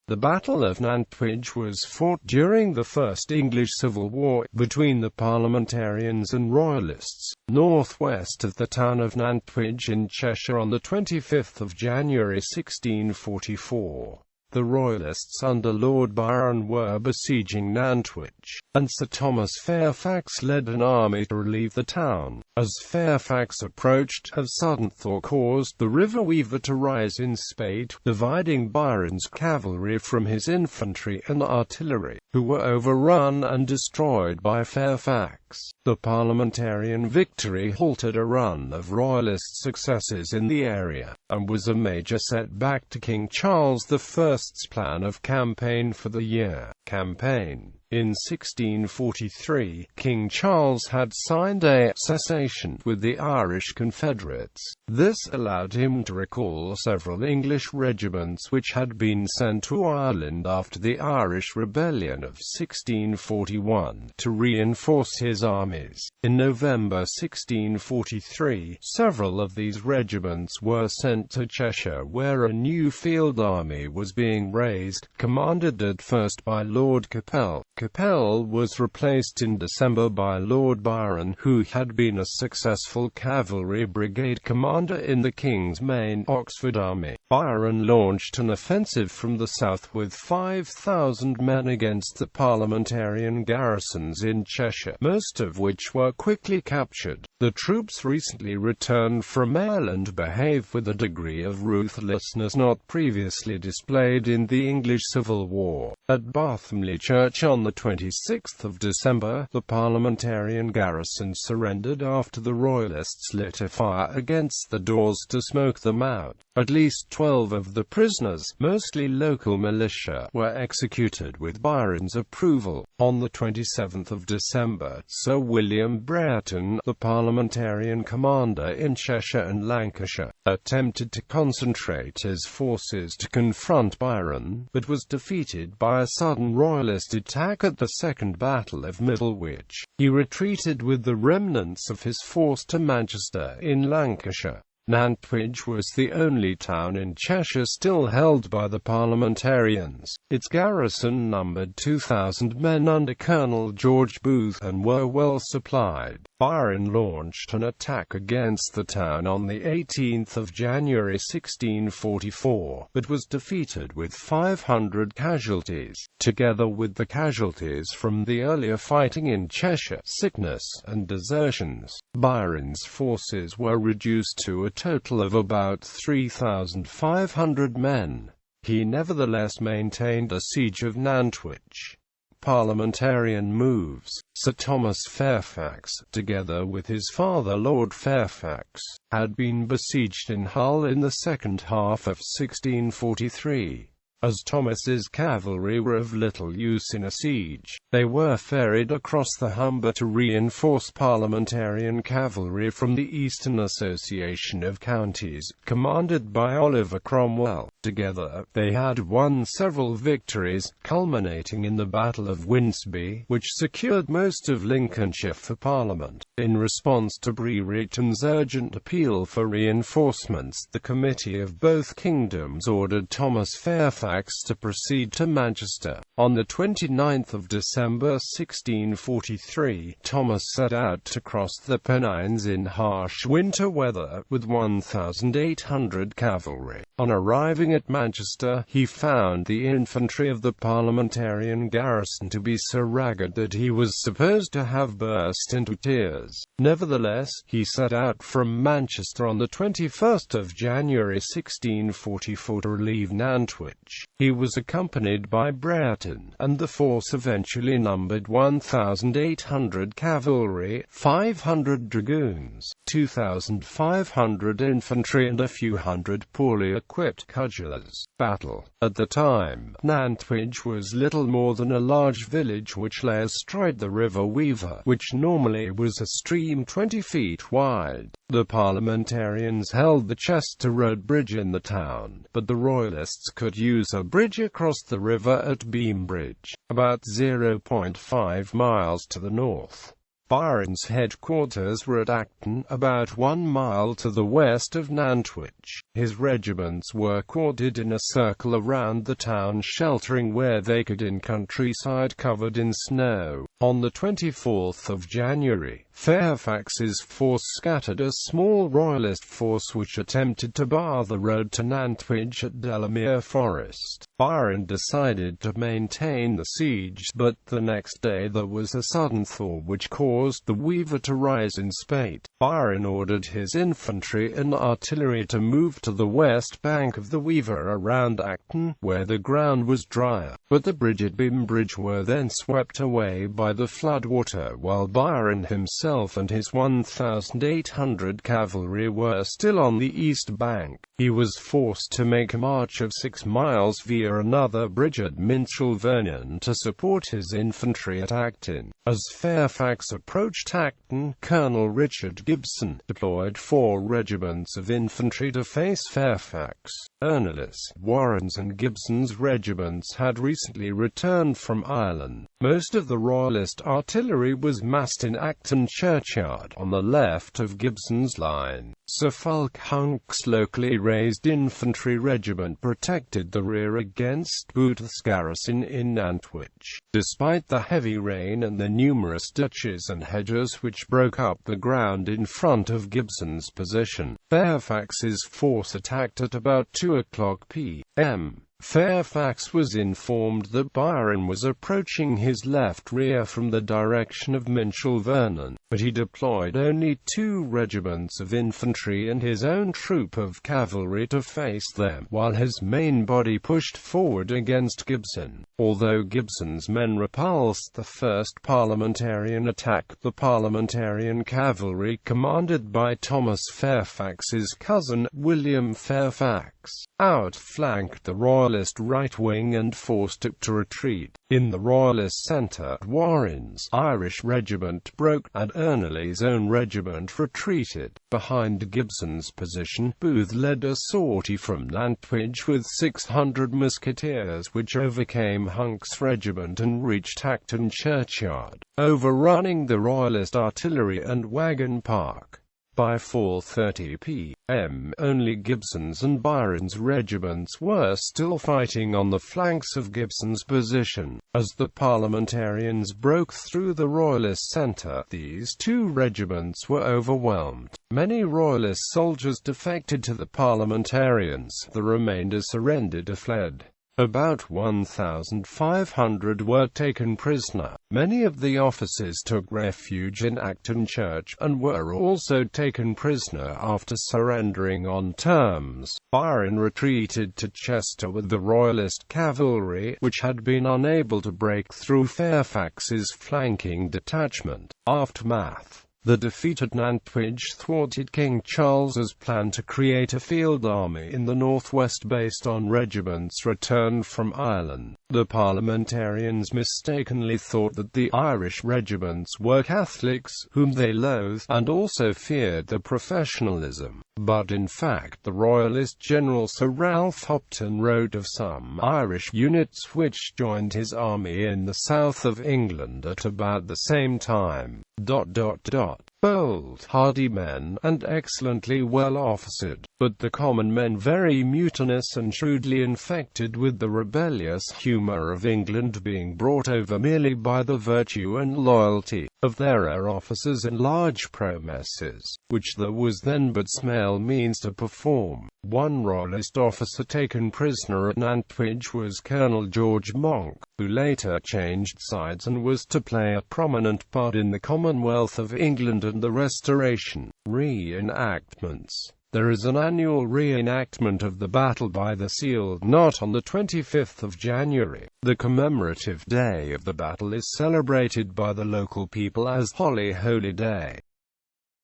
The Battle of Nantwich was fought during the First English Civil War, between the Parliamentarians and Royalists, northwest of the town of Nantwich in Cheshire on the 25th of January 1644. The Royalists under Lord Byron were besieging Nantwich, and Sir Thomas Fairfax led an army to relieve the town. As Fairfax approached, a sudden thaw caused the river Weaver to rise in spate, dividing Byron's cavalry from his infantry and artillery, who were overrun and destroyed by Fairfax. The Parliamentarian victory halted a run of Royalist successes in the area, and was a major setback to King Charles I's plan of campaign for the year. In 1643, King Charles had signed a cessation with the Irish Confederates. This allowed him to recall several English regiments which had been sent to Ireland after the Irish Rebellion of 1641 to reinforce his armies. In November 1643, several of these regiments were sent to Cheshire, where a new field army was being raised, commanded at first by Lord Capel. Capel was replaced in December by Lord Byron, who had been a successful cavalry brigade commander in the King's main Oxford army. Byron launched an offensive from the south with 5,000 men against the Parliamentarian garrisons in Cheshire, most of which were quickly captured. The troops recently returned from Ireland behaved with a degree of ruthlessness not previously displayed in the English Civil War. At Barthomley Church on the 26th of December, the Parliamentarian garrison surrendered after the Royalists lit a fire against the doors to smoke them out. At least 12 of the prisoners, mostly local militia, were executed with Byron's approval. On the 27th of December, Sir William Brereton, the Parliamentarian commander in Cheshire and Lancashire, attempted to concentrate his forces to confront Byron, but was defeated by a sudden Royalist attack at the Second Battle of Middlewich. He retreated with the remnants of his force to Manchester in Lancashire. Nantwich was the only town in Cheshire still held by the Parliamentarians. Its garrison numbered 2,000 men under Colonel George Booth and were well supplied. Byron launched an attack against the town on the 18th of January 1644, but was defeated with 500 casualties. Together with the casualties from the earlier fighting in Cheshire, sickness and desertions, Byron's forces were reduced to a total of about 3,500 men. He nevertheless maintained a siege of Nantwich. Parliamentarian moves. Sir Thomas Fairfax, together with his father Lord Fairfax, had been besieged in Hull in the second half of 1643. As Thomas's cavalry were of little use in a siege, they were ferried across the Humber to reinforce Parliamentarian cavalry from the Eastern Association of Counties, commanded by Oliver Cromwell. Together, they had won several victories, culminating in the Battle of Winceby, which secured most of Lincolnshire for Parliament. In response to Brereton's urgent appeal for reinforcements, the Committee of both Kingdoms ordered Thomas Fairfax to proceed to Manchester. On the 29th of December 1643, Thomas set out to cross the Pennines in harsh winter weather, with 1,800 cavalry. On arriving at Manchester, he found the infantry of the Parliamentarian garrison to be so ragged that he was supposed to have burst into tears. Nevertheless, he set out from Manchester on the 21st of January 1644 to relieve Nantwich. He was accompanied by Brereton, and the force eventually numbered 1,800 cavalry, 500 dragoons, 2,500 infantry and a few hundred poorly equipped cudgellers. Battle. At the time, Nantwich was little more than a large village which lay astride the river Weaver, which normally was a stream 20 feet wide. The Parliamentarians held the Chester Road Bridge in the town, but the Royalists could use a bridge across the river at Beam Bridge, about 0.5 miles to the north. Byron's headquarters were at Acton, about 1 mile to the west of Nantwich. His regiments were quartered in a circle around the town, sheltering where they could in countryside covered in snow. On the 24th of January, Fairfax's force scattered a small Royalist force which attempted to bar the road to Nantwich at Delamere Forest. Byron decided to maintain the siege, but the next day there was a sudden thaw which caused the Weaver to rise in spate. Byron ordered his infantry and artillery to move to the west bank of the Weaver around Acton, where the ground was drier, but the bridge at Bridge were then swept away by the floodwater, while Byron himself and his 1,800 cavalry were still on the east bank. He was forced to make a march of 6 miles via another bridge at Minchel Vernon to support his infantry at Acton. As Fairfax approached Acton, Colonel Richard Gibson deployed 4 regiments of infantry to face Fairfax. Ernest, Warren's and Gibson's regiments had recently returned from Ireland. Most of the Royalist artillery was massed in Acton churchyard, on the left of Gibson's line. Sir Fulk Hunk's locally raised infantry regiment protected the rear against Booth's garrison in Nantwich. Despite the heavy rain and the numerous ditches and hedges which broke up the ground in front of Gibson's position, Fairfax's force attacked at about 2:00 p.m. Fairfax was informed that Byron was approaching his left rear from the direction of Minchel Vernon, but he deployed only 2 regiments of infantry and his own troop of cavalry to face them, while his main body pushed forward against Gibson. Although Gibson's men repulsed the first Parliamentarian attack, the Parliamentarian cavalry, commanded by Thomas Fairfax's cousin, William Fairfax, outflanked the Royalist right wing and forced it to retreat. In the Royalist centre, Warren's Irish regiment broke, and Ernely's own regiment retreated. Behind Gibson's position, Booth led a sortie from Nantwich with 600 musketeers, which overcame Hunk's regiment and reached Acton churchyard, overrunning the Royalist artillery and wagon park. By 4:30 p.m., only Gibson's and Byron's regiments were still fighting on the flanks of Gibson's position. As the Parliamentarians broke through the Royalist centre, these 2 regiments were overwhelmed. Many Royalist soldiers defected to the Parliamentarians. The remainder surrendered or fled. About 1,500 were taken prisoner. Many of the officers took refuge in Acton Church, and were also taken prisoner after surrendering on terms. Byron retreated to Chester with the Royalist cavalry, which had been unable to break through Fairfax's flanking detachment. Aftermath. The defeat at Nantwich thwarted King Charles's plan to create a field army in the northwest based on regiments returned from Ireland. The Parliamentarians mistakenly thought that the Irish regiments were Catholics, whom they loathed, and also feared their professionalism. But in fact, the Royalist General Sir Ralph Hopton wrote of some Irish units which joined his army in the south of England at about the same time. Bold, hardy men, and excellently well officered, but the common men very mutinous and shrewdly infected with the rebellious humour of England, being brought over merely by the virtue and loyalty of their officers and large promises, which there was then but small means to perform. One Royalist officer taken prisoner at Nantwich was Colonel George Monk, who later changed sides and was to play a prominent part in the Commonwealth of England and the Restoration. Reenactments. There is an annual reenactment of the Battle by the Seal Knot on the 25th of January. The commemorative day of the battle is celebrated by the local people as Holly Holy Day.